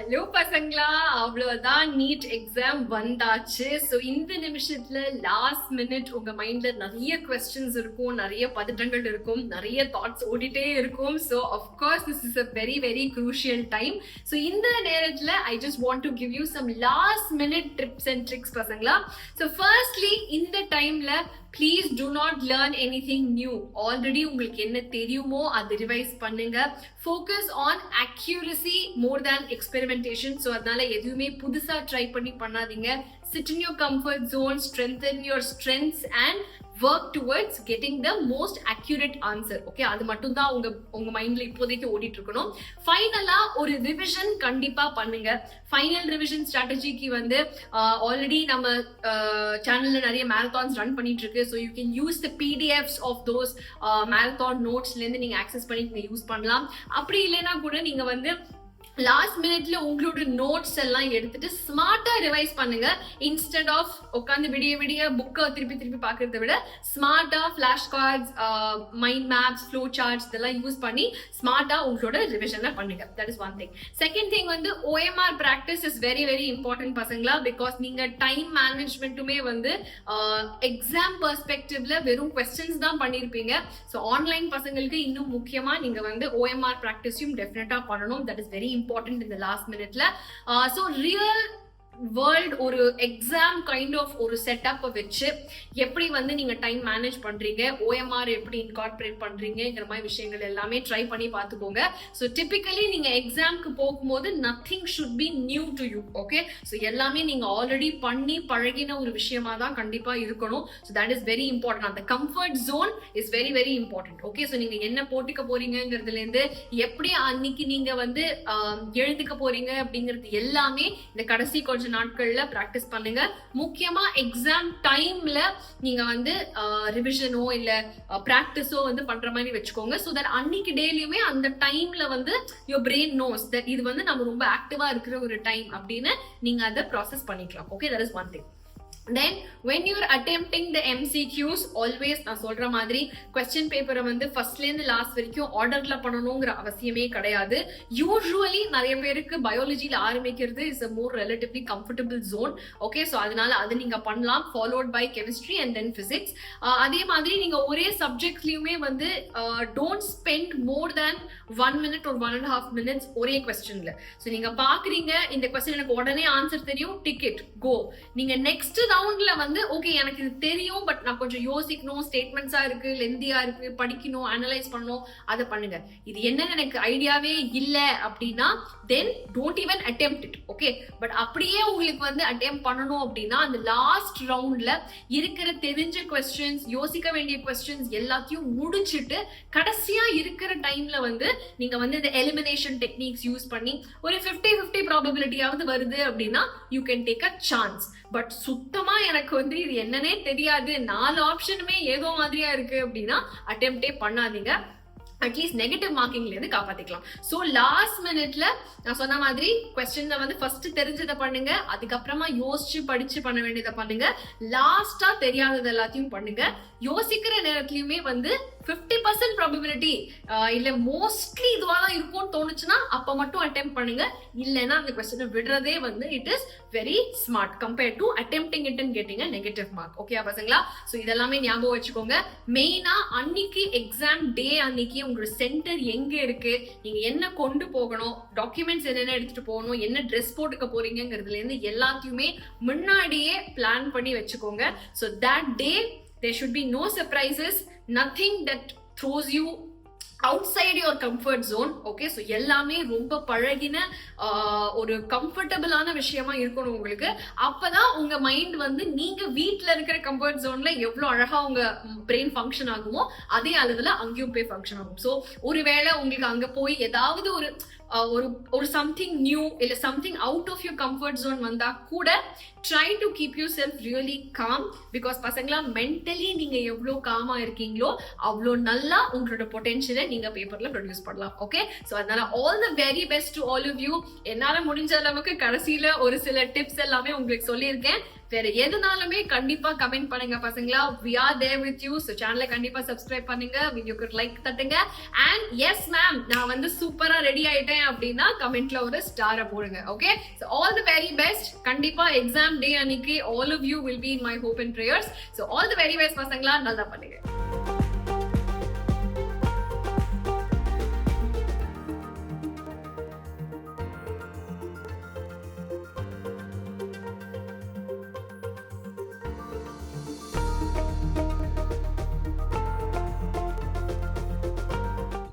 Hello பசங்களா, அவ்வளவுதான் NEET exam வந்தாச்சு. ஸோ இந்த நிமிஷத்துல லாஸ்ட் மினிட் உங்க மைண்ட்ல நிறைய கொஸ்டின்ஸ் இருக்கும், நிறைய பதட்டங்கள் இருக்கும், நிறைய தாட்ஸ் ஓடிட்டே இருக்கும். So of course this is a very very crucial time. So இந்த நேரத்துல I just want to give you some last minute tips and tricks பசங்களா. ஸோ ஃபர்ஸ்ட்லி இந்த டைம்ல please do not learn anything new. Already உங்களுக்கு என்ன தெரியுமோ அது revise பண்ணுங்க. Focus on accuracy more than experimentation. So அதனால எதுவுமே புதுசா ட்ரை பண்ணாதீங்க. Sit in your comfort zone, strengthen your strengths and work towards getting the most accurate answer. Okay, அது மட்டும் தான் உங்க மைண்ட்ல இப்போதைக்கு ஓடிட்டு இருக்கணும். ஃபைனலா ஒரு ரிவிஷன் கண்டிப்பா பண்ணுங்க. ஃபைனல் ரிவிஷன் ஸ்ட்ராட்டஜிக்கு வந்து ஆல்ரெடி நம்ம சேனல்ல நிறைய மேரத்தான்ஸ் ரன் பண்ணிட்டு இருக்கு. So you can use the PDFs of those marathon நோட்ஸ்ல இருந்து நீங்க ஆக்சஸ் பண்ணி நீங்க யூஸ் பண்ணலாம். அப்படி இல்லைன்னா கூட நீங்க வந்து லாஸ்ட் மினிட்ல உங்களோட நோட்ஸ் எல்லாம் எடுத்துட்டு ஸ்மார்ட்டா ரிவைஸ் பண்ணுங்க. இன்ஸ்டெட் ஆஃப் உட்காந்து விடிய புக்கை திருப்பி பாக்குறத விட ஸ்மார்ட்டா flash cards, mind maps, flow charts இதெல்லாம் யூஸ் பண்ணி ஸ்மார்ட்டா உங்களோட ரிவிஷனை பண்ணுங்க. That is one thing. Second thing வந்து OMR practice is very very important பசங்களா. பிகாஸ் நீங்க டைம் மேனேஜ்மெண்ட்டுமே வந்து எக்ஸாம் பெர்ஸ்பெக்டிவ்ல வெறும் கொஸ்டின்ஸ் தான் பண்ணிருப்பீங்க. ஸோ ஆன்லைன் பசங்களுக்கு இன்னும் முக்கியமா நீங்க வந்து OMR practiceயும் டெஃபினட்டா பண்ணணும். That is very important in the last minute la. So real world ஒரு எக்ஸாம் கைண்ட் ஆஃப் ஒரு செட்டப் வச்சு எப்படி வந்து நீங்க டைம் மேனேஜ் பண்றீங்க, OMR எப்படி இன்கார்பரேட் பண்றீங்கிற மாதிரி விஷயங்கள் எல்லாமே ட்ரை பண்ணி பார்த்துக்கோங்க. ஸோ டிபிக்கலி நீங்க எக்ஸாம்க்கு போகும்போது nothing should be new to you. Okay, so எல்லாமே நீங்க ஆல்ரெடி பண்ணி பழகின ஒரு விஷயமா தான் கண்டிப்பா இருக்கணும். So that is very important. அந்த comfort zone is very very important. Okay, so நீங்க என்ன போட்டுக்க போறீங்கிறதுல இருந்து எப்படி அன்னைக்கு நீங்க வந்து எழுதுக்க போறீங்க அப்படிங்கிறது எல்லாமே இந்த கடைசி கொஞ்சம் நாட்கள்ல பிராக்டிஸ் பண்ணுங்க. முக்கியமா எக்ஸாம் டைம்ல நீங்க வந்து ரிவிஷனோ இல்ல பிராக்டிஸோ வந்து பண்ற மாதிரி வச்சுக்கோங்க. சோ தட் அன்னைக்கு டெய்லியுமே அந்த டைம்ல வந்து யுவர் பிரெயின் நோஸ் தட் இது வந்து நம்ம ரொம்ப ஆக்டிவா இருக்கிற ஒரு டைம் அப்படின்னு நீங்க அதை ப்ராசஸ் பண்ணிக்கலாம். Okay, that is one thing. Then when you're attempting the MCQs, always நான் சொல்ற மாதிரி question paper வந்து ஃபர்ஸ்ட்ல இருந்து லாஸ்ட் வரைக்கும் ஆர்டர்ல பண்ணணுங்கிற அவசியமே கிடையாது. யூசுவலி நிறைய பேருக்கு பயாலஜில ஆரம்பிக்கிறது is a more relatively comfortable zone. Okay, so அதனால அது நீங்க பண்ணலாம், followed by chemistry and then physics. அதே மாதிரி நீங்க ஒரே சப்ஜெக்ட்லயுமே வந்து don't spend more than 1 minute or 1.5 minutes ஒரே கொஸ்டின்ல. ஸோ நீங்க பாக்குறீங்க இந்த கொஸ்டின் எனக்கு உடனே ஆன்சர் தெரியும், டிக்கெட் கோ. நீங்க நெக்ஸ்ட் ரவுண்ட்ல வந்து ஓகே எனக்கு இது தெரியும் பட் நான் கொஞ்சம் யோசிக்கணும், ஸ்டேட்மெண்ட்ஸா இருக்கு, லெந்தியா இருக்கு, படிக்கணும், அனலைஸ் பண்ணணும், அதை பண்ணுங்க. இது என்னன்னு எனக்கு ஐடியாவே இல்ல அப்படின்னா தென் don't even attempt it. Okay, but அப்படியே உங்களுக்கு வந்து அட்டெம்ப்ட் பண்ணணும் அப்படின்னா அந்த லாஸ்ட் ரவுண்ட்ல இருக்கிற தெரிஞ்ச கொஸ்டின்ஸ், யோசிக்க வேண்டிய கொஸ்டின்ஸ் எல்லாத்தையும் முடிச்சுட்டு கடைசியா இருக்கிற டைம்ல வந்து நீங்க வந்து இந்த எலிமினேஷன் டெக்னிக்ஸ் யூஸ் பண்ணி ஒரு 50-50 ப்ராபபிலிட்டியாவது வருது அப்படின்னா you can take a chance. But சுத்தமா எனக்கு வந்து இது என்னன்னே தெரியாது, 4 ஆப்ஷனுமே ஏதோ மாதிரியா இருக்கு அப்படின்னா அட்டெம்ப்டே பண்ணாதீங்க. அட்லீஸ்ட் நெகட்டிவ் மார்க்கிங்ல இருந்து காப்பாத்திக்கலாம். ஸோ லாஸ்ட் மினிட்ல நான் சொன்ன மாதிரி கொஸ்டின்ல வந்து ஃபர்ஸ்ட் தெரிஞ்சதை பண்ணுங்க, அதுக்கப்புறமா யோசிச்சு படிச்சு பண்ண வேண்டியதை பண்ணுங்க, லாஸ்டா தெரியாதது எல்லாத்தையும் பண்ணுங்க. யோசிக்கிற நேரத்துலயுமே வந்து 50% ப்ராபபிலிட்டி இல்ல மோஸ்ட்லி இதுவா தான் இருக்கும்னு தோணுச்சுன்னா அப்ப மட்டும் அட்டெம்ப்ட் பண்ணுங்க. இல்லைன்னா அந்த கொஸ்டினை விடுறதே வந்து it is very smart compared to attempting it and getting a negative mark. Okay பசங்களா, ஸோ இதெல்லாமே ஞாபகம் வச்சுக்கோங்க. மெயினா அன்னைக்கு எக்ஸாம் டே அன்னைக்கு உங்களோட சென்டர் எங்க இருக்கு, நீங்க என்ன கொண்டு போகணும், டாக்குமெண்ட்ஸ் என்னென்ன எடுத்துட்டு போகணும், என்ன ட்ரெஸ் போட்டுக்க போறீங்கிறதுல இருந்து எல்லாத்தையுமே முன்னாடியே பிளான் பண்ணி வச்சுக்கோங்க. So that day there should be no surprises, nothing that throws you outside your comfort zone. Okay, so எல்லாமே ரொம்ப பழகின ஒரு கம்ஃபர்டபுளான விஷயமா இருக்கணும் உங்களுக்கு. அப்பதான் உங்க மைண்ட் வந்து நீங்க வீட்டுல இருக்கிற கம்ஃபர்ட் ஜோன்ல எவ்வளவு அழகா உங்க பிரெயின் ஃபங்க்ஷன் ஆகுமோ அதே அளவுல அங்கேயும் போய் ஃபங்க்ஷன் ஆகும். ஸோ ஒருவேளை உங்களுக்கு அங்க போய் ஏதாவது ஒரு சம்திங் நியூ இல்ல something out of your comfort zone வந்தா கூட try to keep yourself really calm. Because பசங்களா மென்டலி நீங்க எவ்வளவு காமா இருக்கீங்களோ அவ்வளோ நல்லா உங்களோட பொட்டென்ஷியலை நீங்க பேப்பர்ல ப்ரொடியூஸ் பண்ணலாம். ஓகே, ஸோ அதனால all the very best to all of you. என்னால முடிஞ்ச அளவுக்கு கடைசியில ஒரு சில டிப்ஸ் எல்லாமே உங்களுக்கு சொல்லியிருக்கேன். வேற எதுனாலுமே கண்டிப்பா கமெண்ட் பண்ணுங்க பசங்களா. we are there with you. so சேனலை கண்டிப்பா சப்ஸ்கிரைப் பண்ணுங்க, வீடியோக்கு லைக் தட்டுங்க. and yes ma'am, நான் வந்து சூப்பரா ரெடி ஆயிட்டேன் அப்படின்னா கமெண்ட்ல ஒரு ஸ்டாரை போடுங்க. Okay, so all the very best. கண்டிப்பா எக்ஸாம் டே அன்னைக்கு all of you will be in my hope and prayers. so all the very best பசங்களா, நல்லா பண்ணுங்க.